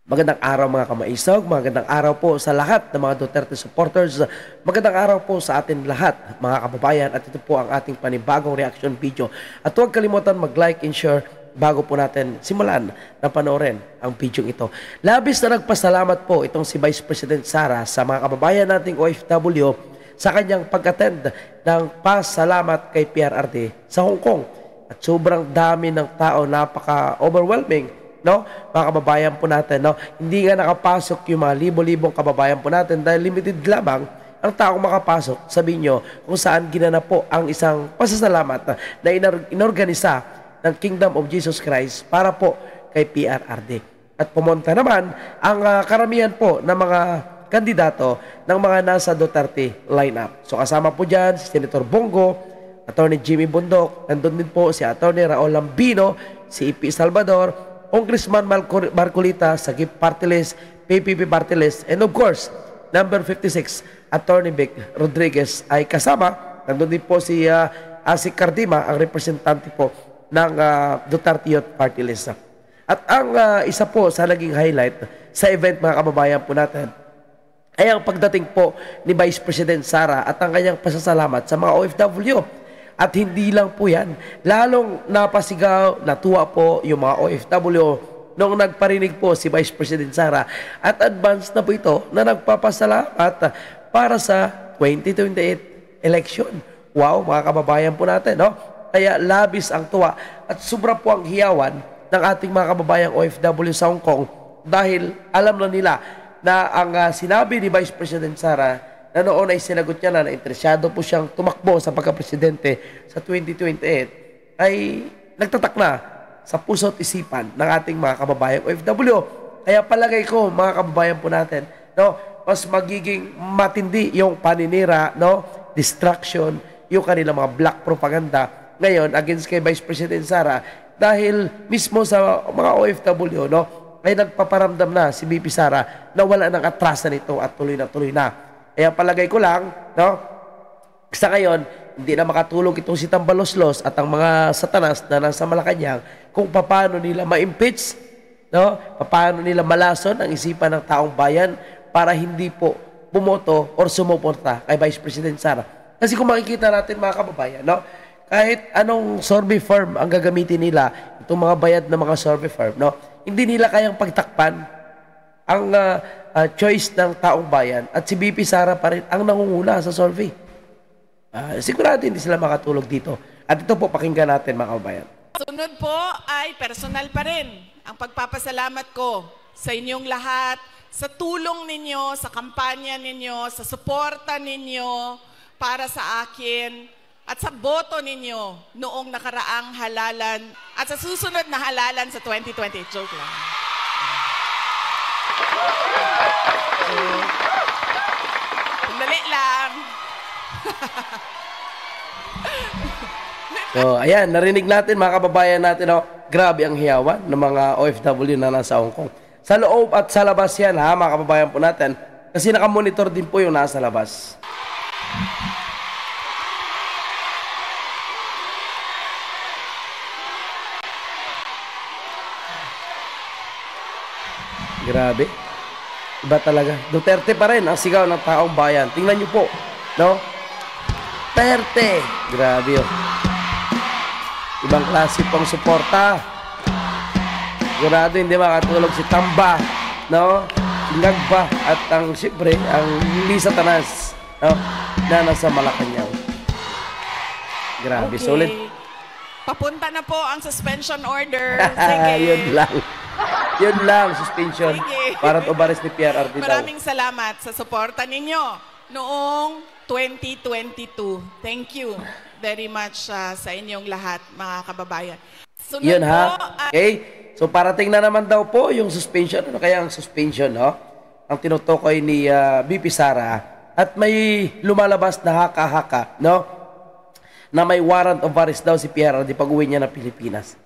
Magandang araw mga kamaisog, magandang araw po sa lahat ng mga Duterte supporters, magandang araw po sa atin lahat mga kababayan at ito po ang ating panibagong reaction video. At huwag kalimutan mag-like and share bago po natin simulan na panoorin ang video ito. Labis na nagpasalamat po itong si Vice President Sara sa mga kababayan nating OFW sa kanyang pag-attend ng pasalamat kay PRRD sa Hong Kong. At sobrang dami ng tao, napaka-overwhelming. No, mga kababayan po natin, no, hindi nga nakapasok yung mga libo-libong kababayan po natin dahil limited lamang ang taong makapasok. Sabihin nyo kung saan ginanap po ang isang pasasalamat na inorganisa ng Kingdom of Jesus Christ para po kay PRRD. At pumunta naman ang karamihan po ng mga kandidato ng mga nasa Duterte lineup. So kasama po dyan si Senator Bongo, Attorney Jimmy Bundok, nandun din po si Attorney Raul Lambino, si EP Salvador, Congressman Marcolita sa GIP Party List, PPP Party List, and of course, number 56, Attorney Vic Rodriguez ay kasama. Nandun din po si Asik Cardima, ang representante po ng Duterte Youth Party List. At ang isa po sa naging highlight sa event mga kababayan po natin ay ang pagdating po ni Vice President Sara at ang kanyang pasasalamat sa mga OFW. At hindi lang po yan, lalong napasigaw, natuwa po yung mga OFW nung nagparinig po si Vice President Sara at advance na po ito na nagpapasalamat para sa 2028 election. Wow, mga kababayan po natin, no? Kaya labis ang tuwa at sobra po ang hiyawan ng ating mga kababayang OFW sa Hong Kong dahil alam na nila na ang sinabi ni Vice President Sara na noon ay sinagot niya na interesado po siyang tumakbo sa pagka-presidente sa 2028 ay nagtatak na sa puso't isipan ng ating mga kababayang OFW. Kaya palagay ko mga kababayan po natin, no, mas magiging matindi yung paninira, no, distraction, yung kanilang mga black propaganda ngayon against kay Vice President Sara dahil mismo sa mga OFW, no, ay nagpaparamdam na si VP Sara na wala nang atrasan ito at tuloy na. Kaya palagay ko lang, no, sa ngayon, hindi na makatulog itong si Tambaloslos at ang mga satanas na nasa Malacanang kung paano nila ma-impeach, no, paano nila malason ang isipan ng taong bayan para hindi po bumoto or sumuporta kay Vice President Sara. Kasi kung makikita natin mga kababayan, no, kahit anong survey firm ang gagamitin nila, itong mga bayad na mga survey firm, no, hindi nila kayang pagtakpan ang choice ng taong bayan at si VP Sara pa rin ang nangunguna sa survey. Sigurado hindi sila makatulog dito. At ito po, pakinggan natin mga kabayan. Sunod po ay personal pa rin ang pagpapasalamat ko sa inyong lahat, sa tulong ninyo, sa kampanya ninyo, sa suporta ninyo para sa akin at sa boto ninyo noong nakaraang halalan at sa susunod na halalan sa 2020. Joke lang. Sandali lang. So, ayan, narinig natin mga kababayan natin, oh, grabe ang hiyawan ng mga OFW na nasa Hong Kong. Sa loob at sa labas yan, ha, mga kababayan po natin, kasi nakamonitor din po yung nasa labas. Grabe. Iba talaga. Duterte pa rin ang sigaw ng taong bayan. Tingnan nyo po, no? Duterte. Grabe yun. Ibang klase pang suporta. Sigurado hindi makatulog si Tamba, no? Si Ngagba at ang siyempre, ang Lisa Tanas, no? Na nasa Malacanang. Grabe, okay. Solid. Papunta na po ang suspension order. Sige. Yun lang. Yun lang, suspension. Sige. Para ubaris ni PRRD daw. Maraming salamat sa suporta ninyo noong 2022. Thank you very much sa inyong lahat, mga kababayan. Sunod yun ha. Po, okay. So parating na naman daw po yung suspension. Ano kaya ang suspension, no? Ang tinutukoy ni VP Sara. At may lumalabas na haka-haka, no? Na may warrant of arrest daw si PRRD pag uwi niya ng Pilipinas.